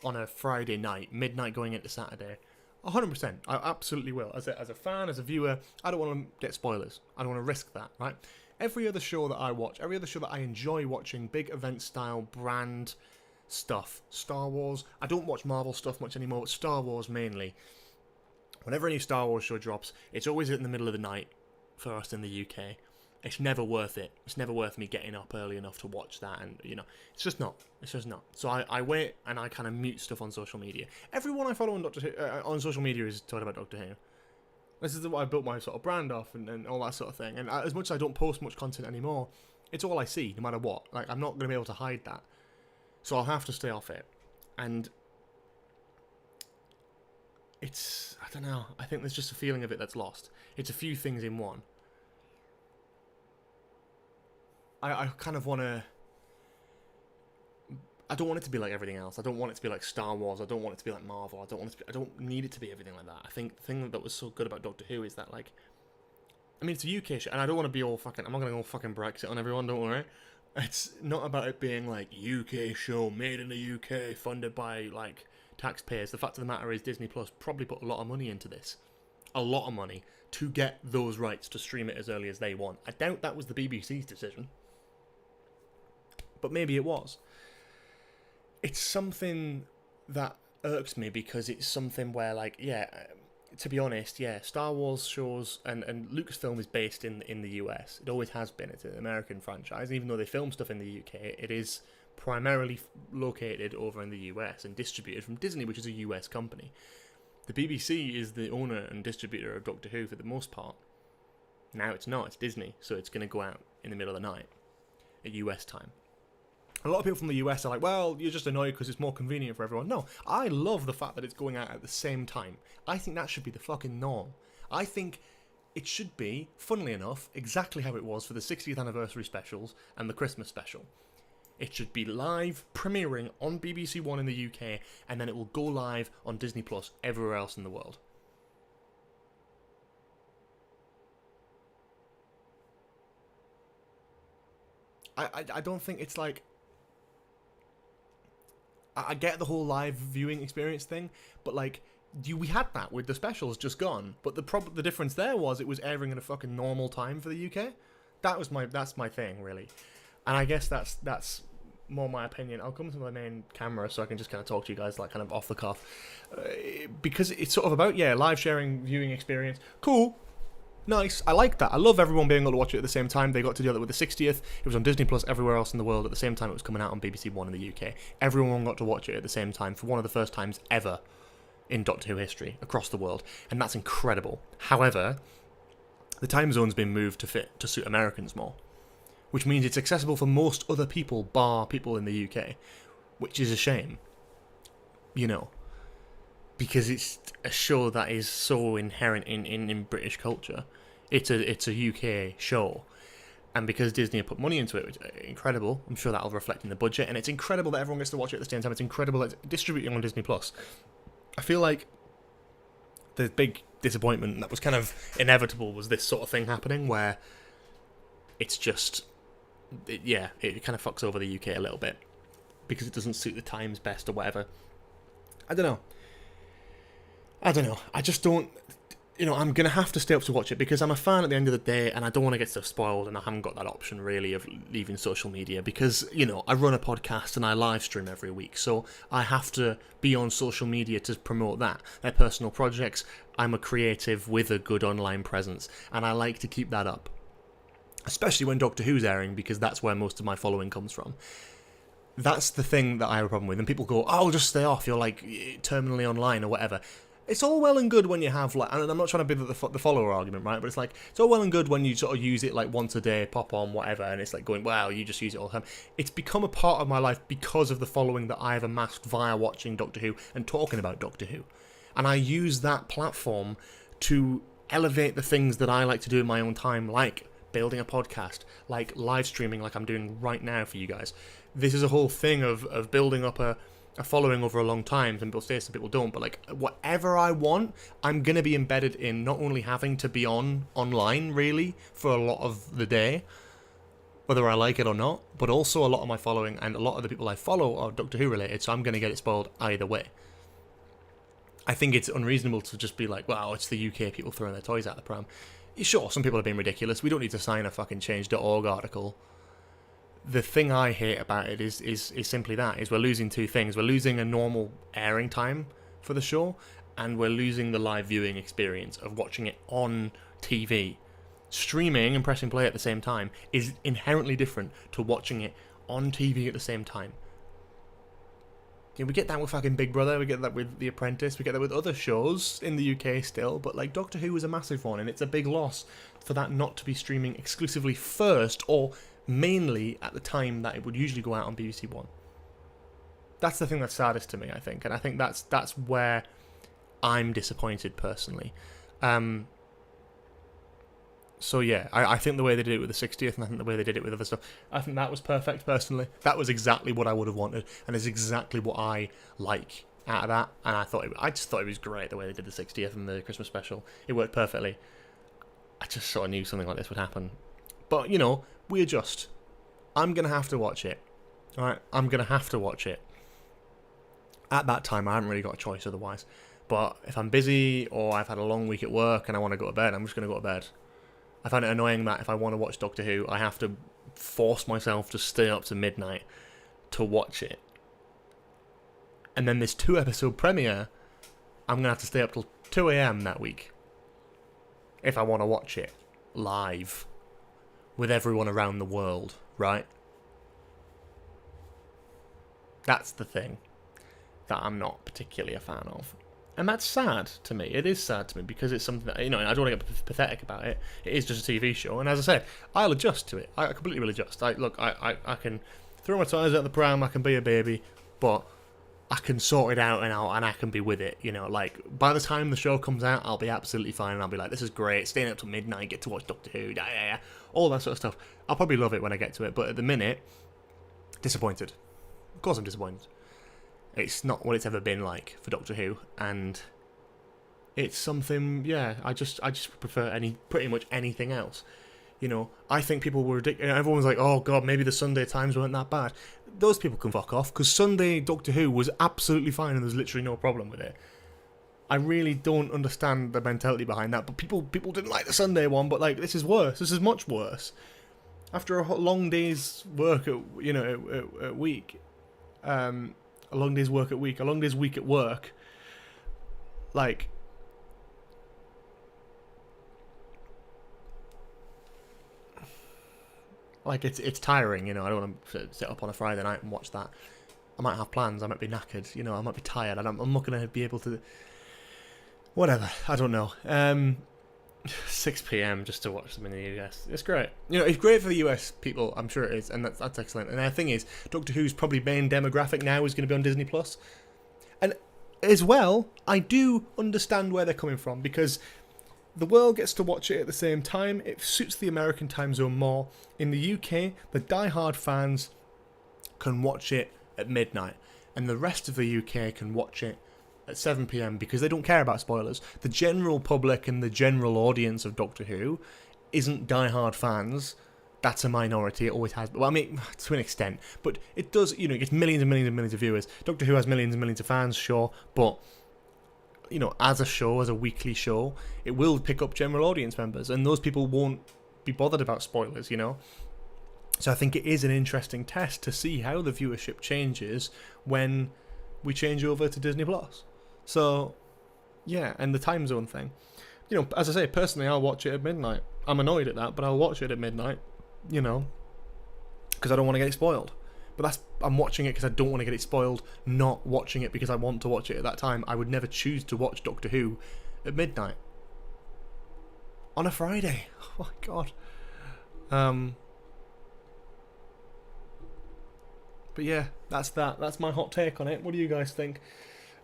on a Friday night, midnight going into Saturday. 100%. I absolutely will. As a fan, as a viewer, I don't want to get spoilers. I don't want to risk that, right? Every other show that I watch, every other show that I enjoy watching, big event style, brand stuff, Star Wars. I don't watch Marvel stuff much anymore, but Star Wars mainly. Whenever a new Star Wars show drops, it's always in the middle of the night for us in the UK. It's never worth it. It's never worth me getting up early enough to watch that, and it's just not. It's just not. So I wait and I kind of mute stuff on social media. Everyone I follow on Doctor Who on social media is talking about Doctor Who. This is what I built my sort of brand off and all that sort of thing. And as much as I don't post much content anymore, it's all I see, no matter what. Like, I'm not going to be able to hide that. So I'll have to stay off it. And I don't know. I think there's just a feeling of it that's lost. It's a few things in one. I kind of want to... I don't want it to be like everything else. I don't want it to be like Star Wars. I don't want it to be like Marvel. I don't need it to be everything like that. I think the thing that was so good about Doctor Who is that, like... I mean, it's a UK show, and I don't want to be all fucking... I'm not going to go fucking Brexit on everyone, don't worry. It's not about it being, like, UK show, made in the UK, funded by, like, taxpayers. The fact of the matter is Disney Plus probably put a lot of money into this. A lot of money to get those rights to stream it as early as they want. I doubt that was the BBC's decision. But maybe it was. It's something that irks me because it's something where, like, yeah, to be honest, yeah, Star Wars shows and Lucasfilm is based in the US. It always has been. It's an American franchise. Even though they film stuff in the UK, it is primarily located over in the US and distributed from Disney, which is a US company. The BBC is the owner and distributor of Doctor Who for the most part. Now it's not. It's Disney, so it's going to go out in the middle of the night at US time. A lot of people from the US are like, well, you're just annoyed because it's more convenient for everyone. No, I love the fact that it's going out at the same time. I think that should be the fucking norm. I think it should be, funnily enough, exactly how it was for the 60th anniversary specials and the Christmas special. It should be live, premiering on BBC One in the UK, and then it will go live on Disney Plus everywhere else in the world. I don't think it's like... I get the whole live viewing experience thing, but like we had that with the specials just gone. But the difference there was it was airing in a fucking normal time for the UK. That's my thing really, and I guess that's more my opinion. I'll come to my main camera so I can just kind of talk to you guys like kind of off the cuff, because it's sort of about live sharing viewing experience. Cool. Nice, I like that. I love everyone being able to watch it at the same time. They got to do that with the 60th. It was on Disney Plus everywhere else in the world at the same time it was coming out on BBC One in the UK. Everyone got to watch it at the same time for one of the first times ever in Doctor Who history across the world, and that's incredible. However, the time zone's been moved to suit Americans more, which means it's accessible for most other people bar people in the UK, which is a shame. Because it's a show that is so inherent in British culture. It's a UK show. And because Disney have put money into it, which is incredible, I'm sure that'll reflect in the budget, and it's incredible that everyone gets to watch it at the same time. It's incredible that it's distributing on Disney Plus. I feel like the big disappointment that was kind of inevitable was this sort of thing happening, where it's just... it kind of fucks over the UK a little bit, because it doesn't suit the times best or whatever. I don't know. I just don't... I'm going to have to stay up to watch it because I'm a fan at the end of the day, and I don't want to get stuff spoiled, and I haven't got that option, really, of leaving social media because, I run a podcast and I live stream every week, so I have to be on social media to promote that. They're personal projects. I'm a creative with a good online presence, and I like to keep that up. Especially when Doctor Who's airing, because that's where most of my following comes from. That's the thing that I have a problem with. And people go, oh, just stay off, you're like terminally online or whatever. It's all well and good when you have, like, and I'm not trying to be the follower argument, right? But it's like, it's all well and good when you sort of use it like once a day, pop on, whatever, and it's like going, wow, you just use it all the time. It's become a part of my life because of the following that I've amassed via watching Doctor Who and talking about Doctor Who. And I use that platform to elevate the things that I like to do in my own time, like building a podcast, like live streaming like I'm doing right now for you guys. This is a whole thing of building up a following over a long time. Some people stay, some people don't, but like whatever I want, I'm going to be embedded in not only having to be online really for a lot of the day, whether I like it or not. But also a lot of my following and a lot of the people I follow are Doctor Who related, so I'm going to get it spoiled either way. I think it's unreasonable to just be like, wow, it's the UK people throwing their toys out the pram. Sure, some people are being ridiculous. We don't need to sign a fucking change.org article. The thing I hate about it is simply that, is we're losing two things. We're losing a normal airing time for the show, and we're losing the live viewing experience of watching it on TV. Streaming and pressing play at the same time is inherently different to watching it on TV at the same time. Yeah, we get that with fucking Big Brother, we get that with The Apprentice, we get that with other shows in the UK still, but like Doctor Who is a massive one, and it's a big loss for that not to be streaming exclusively first or mainly at the time that it would usually go out on BBC One. That's the thing that's saddest to me, I think, and I think that's where I'm disappointed personally. So yeah, I think the way they did it with the 60th, and I think the way they did it with other stuff, I think that was perfect personally. That was exactly what I would have wanted, and it's exactly what I like out of that. And I just thought it was great the way they did the 60th and the Christmas special. It worked perfectly. I just sort of knew something like this would happen. But you know, we adjust. I'm gonna have to watch it. All right, I'm gonna have to watch it. At that time, I haven't really got a choice otherwise. But if I'm busy or I've had a long week at work and I want to go to bed, I'm just gonna go to bed. I find it annoying that if I want to watch Doctor Who, I have to force myself to stay up to midnight to watch it. And then this 2-episode premiere, I'm going to have to stay up till 2 a.m. that week if I want to watch it live with everyone around the world, right? That's the thing that I'm not particularly a fan of. And that's sad to me. It is sad to me because it's something that, you know, I don't want to get pathetic about it. It is just a TV show. And as I said, I'll adjust to it. I completely will adjust. I can throw my toys out the pram, I can be a baby, but I can sort it out and I can be with it. You know, like, by the time the show comes out, I'll be absolutely fine and I'll be like, this is great, staying up till midnight, get to watch Doctor Who, all that sort of stuff. I'll probably love it when I get to it, but at the minute, disappointed. Of course I'm disappointed. It's not what it's ever been like for Doctor Who, and it's something, yeah, I just prefer pretty much anything else. You know, I think people were ridiculous. Everyone's like, oh god, maybe the Sunday times weren't that bad. Those people can fuck off, because Sunday Doctor Who was absolutely fine and there's literally no problem with it. I really don't understand the mentality behind that, but people didn't like the Sunday one, but like, this is worse. This is much worse. After a long day's work at week, a long day's work at week, a long day's week at work, like, it's tiring, you know. I don't want to sit up on a Friday night and watch that. I might have plans, I might be knackered, you know, I might be tired, and I'm not going to be able to, whatever, I don't know. 6 p.m. just to watch them in the US. It's great. You know, it's great for the US people, I'm sure it is, and that's excellent. And the thing is, Doctor Who's probably main demographic now is going to be on Disney+. And as well, I do understand where they're coming from, because the world gets to watch it at the same time. It suits the American time zone more. In the UK, the die-hard fans can watch it at midnight, and the rest of the UK can watch it at 7 p.m. because they don't care about spoilers. The general public and the general audience of Doctor Who isn't die-hard fans. That's a minority. It always has. Well, I mean, to an extent. But it does, you know, it gets millions and millions and millions of viewers. Doctor Who has millions and millions of fans, sure. But, you know, as a show, as a weekly show, it will pick up general audience members. And those people won't be bothered about spoilers, you know. So I think it is an interesting test to see how the viewership changes when we change over to Disney+. So, yeah, and the time zone thing. You know, as I say, personally, I'll watch it at midnight. I'm annoyed at that, but I'll watch it at midnight, you know, because I don't want to get it spoiled. But I'm watching it because I don't want to get it spoiled, not watching it because I want to watch it at that time. I would never choose to watch Doctor Who at midnight. On a Friday. Oh, my God. But yeah, that's that. That's my hot take on it. What do you guys think?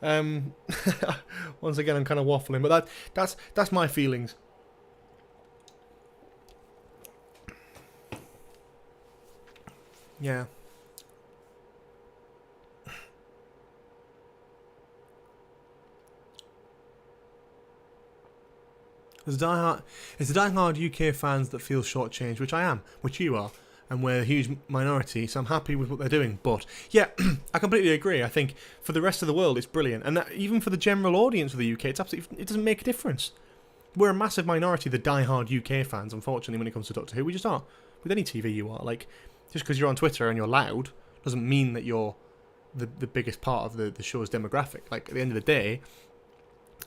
Once again, I'm kind of waffling, but that's my feelings. Yeah. It's the diehard UK fans that feel shortchanged, which I am, which you are. and we're a huge minority, so I'm happy with what they're doing. But yeah, I completely agree. I think for the rest of the world, it's brilliant, and that, even for the general audience of the UK, it doesn't make a difference. We're a massive minority, the die-hard UK fans, unfortunately, when it comes to Doctor Who. We just are. With any TV you are. Like, just because you're on Twitter and you're loud doesn't mean that you're the biggest part of the show's demographic. Like, at the end of the day,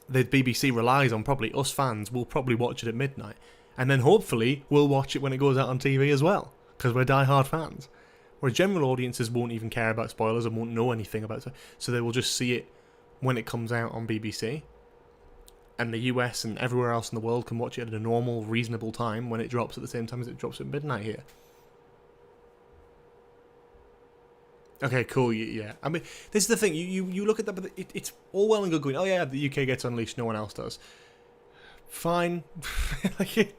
the BBC relies on probably us fans will probably watch it at midnight. And then hopefully we'll watch it when it goes out on TV as well, because we're die-hard fans. Whereas general audiences won't even care about spoilers and won't know anything about it. So they will just see it when it comes out on BBC. And the US and everywhere else in the world can watch it at a normal, reasonable time when it drops at the same time as it drops at midnight here. Okay, cool, yeah. I mean, this is the thing, you look at that, but it's all well and good going, oh yeah, the UK gets Unleashed, no one else does. Fine. Like,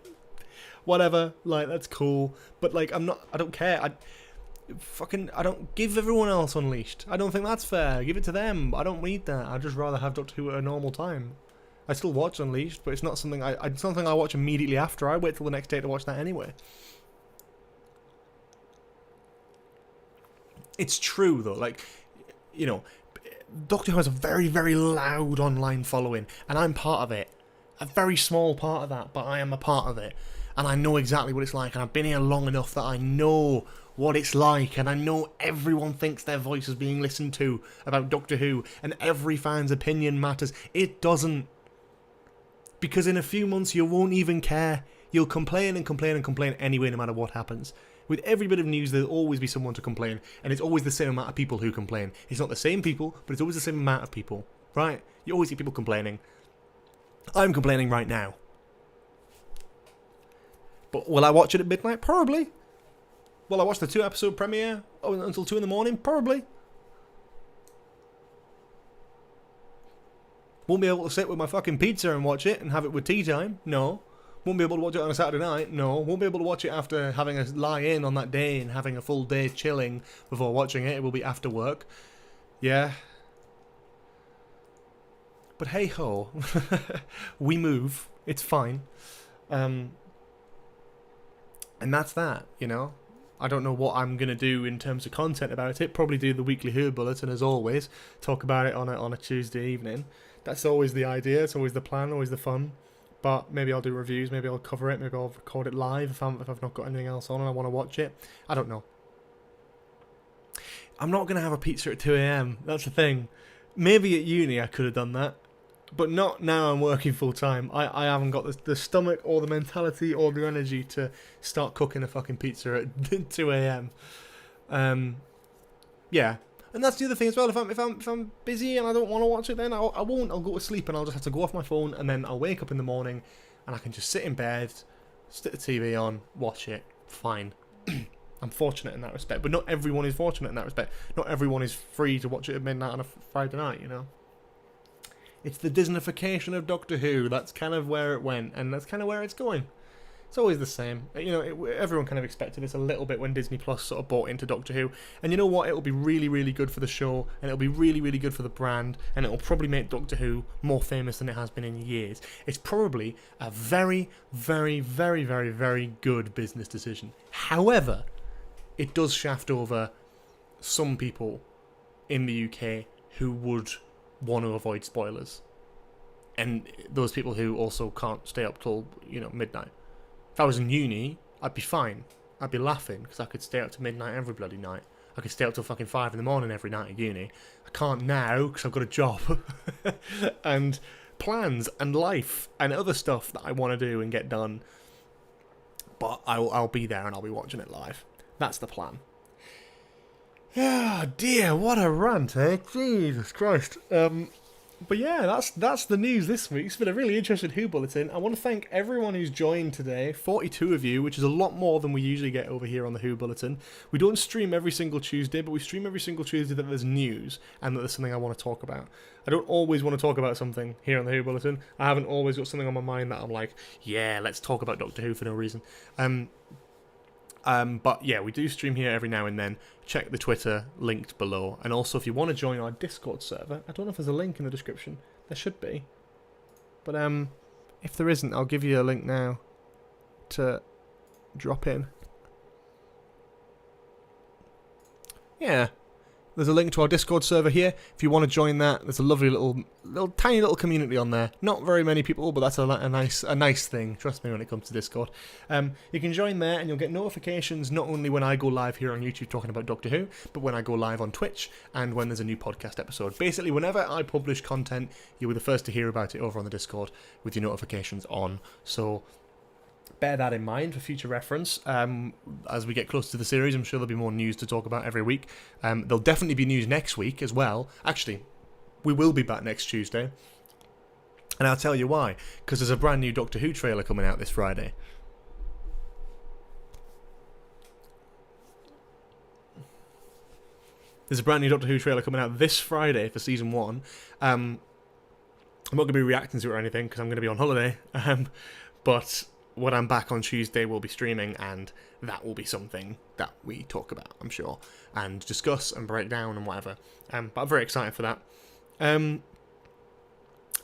whatever, like, that's cool. But, like, I don't care. I don't give everyone else Unleashed. I don't think that's fair. Give it to them. I don't need that. I'd just rather have Doctor Who at a normal time. I still watch Unleashed, but it's not something I watch immediately after. I wait till the next day to watch that anyway. It's true though, like, you know, Doctor Who has a very, very loud online following, and I'm part of it. A very small part of that, but I am a part of it. And I know exactly what it's like, and I've been here long enough that I know what it's like, and I know everyone thinks their voice is being listened to about Doctor Who, and every fan's opinion matters. It doesn't. Because in a few months you won't even care. You'll complain and complain and complain anyway, no matter what happens. With every bit of news, there'll always be someone to complain, and it's always the same amount of people who complain. It's not the same people, but it's always the same amount of people, right? You always see people complaining. I'm complaining right now. But will I watch it at midnight? Probably. Will I watch the 2-episode premiere until 2 in the morning? Probably. Won't be able to sit with my fucking pizza and watch it and have it with tea time? No. Won't be able to watch it on a Saturday night? No. Won't be able to watch it after having a lie-in on that day and having a full day chilling before watching it. It will be after work. Yeah. But hey-ho. We move. It's fine. And that's that, you know? I don't know what I'm going to do in terms of content about it. Probably do the weekly Who Bulletin as always. Talk about it on a Tuesday evening. That's always the idea. It's always the plan, always the fun. But maybe I'll do reviews. Maybe I'll cover it. Maybe I'll record it live if I've not got anything else on and I want to watch it. I don't know. I'm not going to have a pizza at 2 a.m. That's the thing. Maybe at uni I could have done that. But not now I'm working full time. I haven't got the stomach or the mentality or the energy to start cooking a fucking pizza at 2 a.m. Yeah. And that's the other thing as well. If I'm busy and I don't want to watch it, then I won't. I'll go to sleep and I'll just have to go off my phone, and then I'll wake up in the morning and I can just sit in bed, stick the TV on, watch it. Fine. I'm fortunate in that respect, but not everyone is fortunate in that respect. Not everyone is free to watch it at midnight on a Friday night, you know. It's the Disneyfication of Doctor Who. That's kind of where it went, and that's kind of where it's going. It's always the same. You know, everyone kind of expected this a little bit when Disney Plus sort of bought into Doctor Who. And you know what? It'll be really, really good for the show, and it'll be really, really good for the brand, and it'll probably make Doctor Who more famous than it has been in years. It's probably a very, very, very, very, very good business decision. However, it does shaft over some people in the UK who would want to avoid spoilers. And those people who also can't stay up till, you know, midnight. If I was in uni, I'd be fine. I'd be laughing because I could stay up to midnight every bloody night. I could stay up till fucking 5 in the morning every night at uni. I can't now because I've got a job and plans and life and other stuff that I want to do and get done. But I'll be there and I'll be watching it live. That's the plan. Oh dear, what a rant, eh? Jesus Christ. But yeah, that's the news this week. It's been a really interesting Who Bulletin. I want to thank everyone who's joined today. 42 of you, which is a lot more than we usually get over here on the Who Bulletin. We don't stream every single Tuesday, but we stream every single Tuesday that there's news and that there's something I want to talk about. I don't always want to talk about something here on the Who Bulletin. I haven't always got something on my mind that I'm like, yeah, let's talk about Doctor Who for no reason. But yeah, we do stream here every now and then. Check the Twitter linked below. And also, if you want to join our Discord server, I don't know if there's a link in the description. There should be. But if there isn't, I'll give you a link now to drop in. yeah, there's a link to our Discord server here. If you want to join that, there's a lovely tiny little community on there. Not very many people, but that's a nice thing. Trust me when it comes to Discord. You can join there, and you'll get notifications not only when I go live here on YouTube talking about Doctor Who, but when I go live on Twitch and when there's a new podcast episode. Basically, whenever I publish content, you'll be the first to hear about it over on the Discord with your notifications on. So bear that in mind for future reference. As we get close to the series, I'm sure there'll be more news to talk about every week. There'll definitely be news next week as well. Actually, we will be back next Tuesday. And I'll tell you why. Because there's a brand new Doctor Who trailer coming out this Friday. There's a brand new Doctor Who trailer coming out this Friday for Season 1. I'm not going to be reacting to it or anything because I'm going to be on holiday. But when I'm back on Tuesday, we'll be streaming, and that will be something that we talk about, I'm sure, and discuss and break down and whatever. But I'm very excited for that. And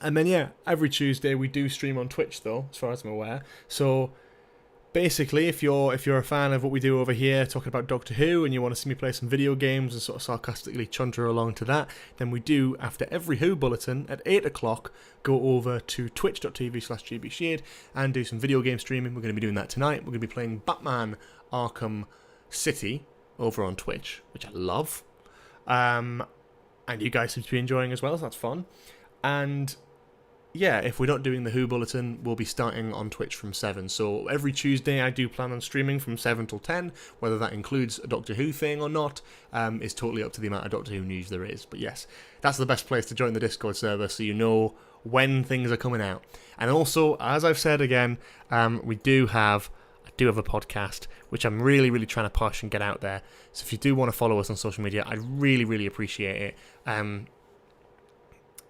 then, yeah, every Tuesday we do stream on Twitch, though, as far as I'm aware. So basically, if you're a fan of what we do over here, talking about Doctor Who, and you want to see me play some video games and sort of sarcastically chunter along to that, then we do, after every Who Bulletin, at 8 o'clock, go over to twitch.tv/georgesheard and do some video game streaming. We're going to be doing that tonight. We're going to be playing Batman Arkham City over on Twitch, which I love. And you guys seem to be enjoying as well, so that's fun. And yeah, if we're not doing the Who Bulletin, we'll be starting on Twitch from 7. So every Tuesday I do plan on streaming from 7 till 10. Whether that includes a Doctor Who thing or not is totally up to the amount of Doctor Who news there is. But yes, that's the best place to join the Discord server so you know when things are coming out. And also, as I've said again, I do have a podcast, which I'm really, really trying to push and get out there. So if you do want to follow us on social media, I'd really, really appreciate it.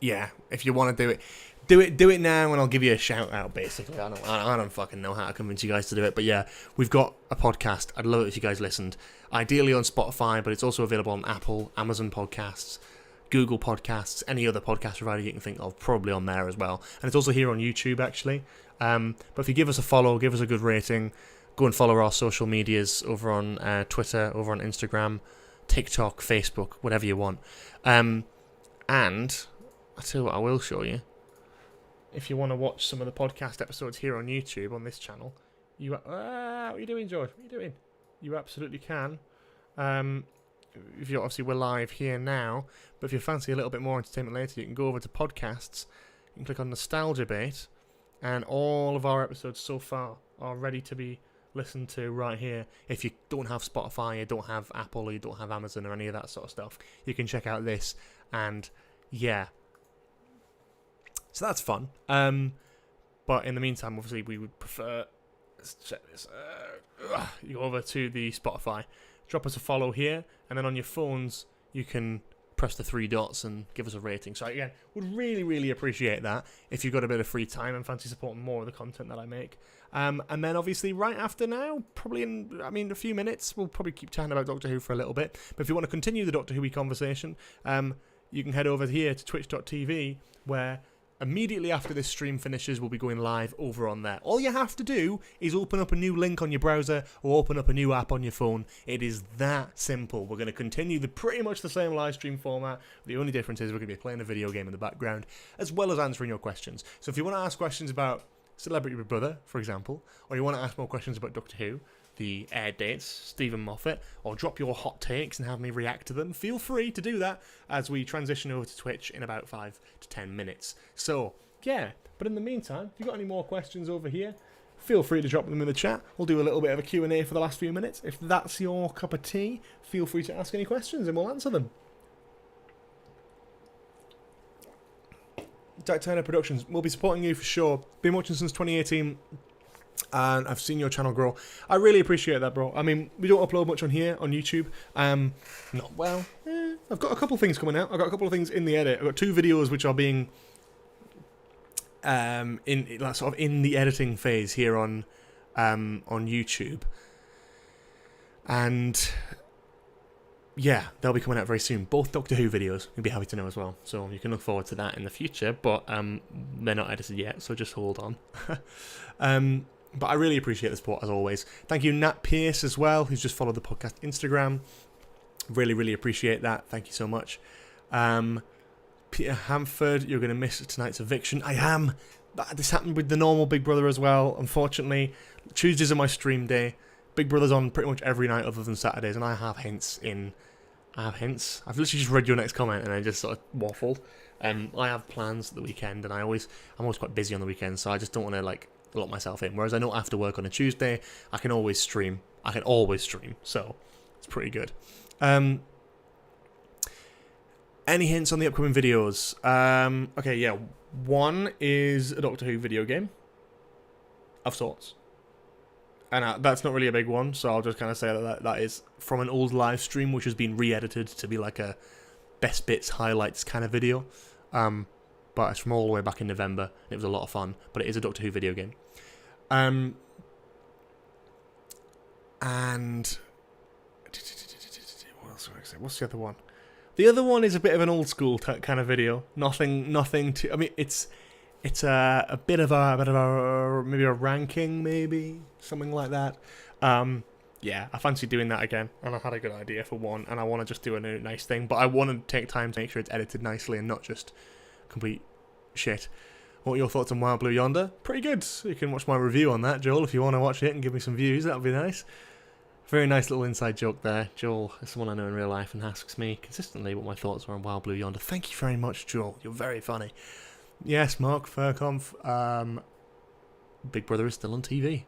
Yeah, if you want to do it. Do it now, and I'll give you a shout out. Basically, I don't fucking know how to convince you guys to do it, but yeah, we've got a podcast. I'd love it if you guys listened. Ideally on Spotify, but it's also available on Apple, Amazon Podcasts, Google Podcasts, any other podcast provider you can think of, probably on there as well. And it's also here on YouTube, actually. But if you give us a follow, give us a good rating, go and follow our social medias over on Twitter, over on Instagram, TikTok, Facebook, whatever you want. And I'll tell you what I will show you. If you want to watch some of the podcast episodes here on YouTube, on this channel, what are you doing, George? What are you doing? You absolutely can. If you obviously we're live here now, but if you fancy a little bit more entertainment later, you can go over to podcasts. You can click on Nostalgia Bait, and all of our episodes so far are ready to be listened to right here. If you don't have Spotify, you don't have Apple, or you don't have Amazon, or any of that sort of stuff, you can check out this, and yeah. So that's fun. But in the meantime, obviously, we would prefer... Let's check this. You go over to the Spotify, drop us a follow here, and then on your phones, you can press the 3 dots and give us a rating. So again, would really, really appreciate that if you've got a bit of free time and fancy supporting more of the content that I make. And then obviously right after now, probably in, a few minutes, we'll probably keep chatting about Doctor Who for a little bit. But if you want to continue the Doctor Who conversation, you can head over here to twitch.tv, where immediately after this stream finishes, we'll be going live over on there. All you have to do is open up a new link on your browser or open up a new app on your phone. It is that simple. We're going to continue pretty much the same live stream format. The only difference is we're going to be playing a video game in the background, as well as answering your questions. So if you want to ask questions about Celebrity Big Brother, for example, or you want to ask more questions about Doctor Who, the air dates, Stephen Moffat, or drop your hot takes and have me react to them, feel free to do that as we transition over to Twitch in about 5 to 10 minutes. So, yeah, but in the meantime, if you've got any more questions over here, feel free to drop them in the chat. We'll do a little bit of a Q&A for the last few minutes. If that's your cup of tea, feel free to ask any questions and we'll answer them. Jack Turner Productions, we'll be supporting you for sure. Been watching since 2018. And I've seen your channel grow. I really appreciate that, bro. I mean, we don't upload much on here, on YouTube. Not well. I've got a couple of things coming out. I've got a couple of things in the edit. I've got 2 videos which are being in the editing phase here on YouTube. And yeah, they'll be coming out very soon. Both Doctor Who videos. You'll be happy to know as well. So you can look forward to that in the future. But they're not edited yet, so just hold on. But I really appreciate the support, as always. Thank you, Nat Pierce, as well, who's just followed the podcast Instagram. Really, really appreciate that. Thank you so much. Peter Hamford, you're going to miss tonight's eviction. I am. This happened with the normal Big Brother as well. Unfortunately, Tuesdays are my stream day. Big Brother's on pretty much every night other than Saturdays, and I have hints in. I've literally just read your next comment and I just sort of waffled. I have plans for the weekend, and I'm always quite busy on the weekend, so I just don't want to like lock myself in. Whereas I know after work on a Tuesday, I can always stream. So it's pretty good. Any hints on the upcoming videos? Okay, yeah. One is a Doctor Who video game of sorts. And that's not really a big one, so I'll just kind of say that is from an old live stream, which has been re-edited to be like a best bits, highlights kind of video. But it's from all the way back in November, and it was a lot of fun. But it is a Doctor Who video game. And what else would I say? What's the other one? The other one is a bit of an old school kind of video. Nothing too. I mean, it's a bit of a maybe a ranking, maybe something like that. Yeah, I fancy doing that again, and I had a good idea for one, and I want to just do a nice thing, but I want to take time to make sure it's edited nicely and not just complete shit. What are your thoughts on Wild Blue Yonder? Pretty good. You can watch my review on that, Joel, if you want to watch it and give me some views. That would be nice. Very nice little inside joke there. Joel is someone I know in real life and asks me consistently what my thoughts are on Wild Blue Yonder. Thank you very much, Joel. You're very funny. Yes, Mark Furconf. Big Brother is still on TV.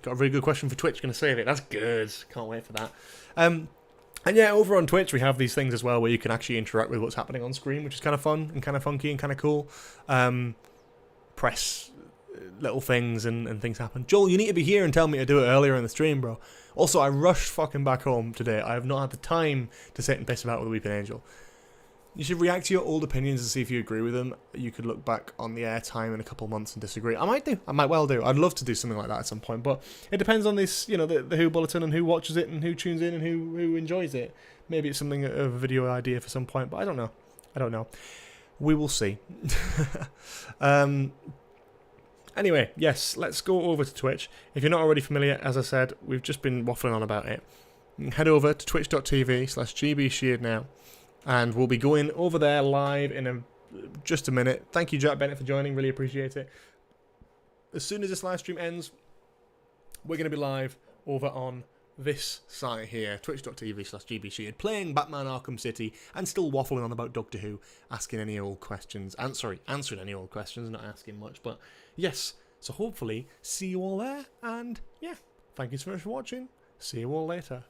Got a really good question for Twitch. Going to save it. That's good. Can't wait for that. And yeah, over on Twitch we have these things as well where you can actually interact with what's happening on screen, which is kind of fun and kind of funky and kind of cool. Press little things and things happen. Joel, you need to be here and tell me to do it earlier in the stream, bro. Also, I rushed fucking back home today. I have not had the time to sit and piss about with a Weeping Angel. You should react to your old opinions and see if you agree with them. You could look back on the airtime in a couple of months and disagree. I might well do. I'd love to do something like that at some point, but it depends on this, you know, the Who Bulletin and who watches it and who tunes in and who enjoys it. Maybe it's something of a video idea for some point, but I don't know. We will see. Anyway, yes, let's go over to Twitch. If you're not already familiar, as I said, we've just been waffling on about it. Head over to twitch.tv/gbsheard now, and we'll be going over there live in just a minute. Thank you, Jack Bennett, for joining. Really appreciate it. As soon as this live stream ends, we're going to be live over on this site here, twitch.tv/gbsheard, playing Batman Arkham City and still waffling on about Doctor Who, asking any old questions. Answering any old questions, not asking much, but yes. So hopefully, see you all there, and yeah, thank you so much for watching. See you all later.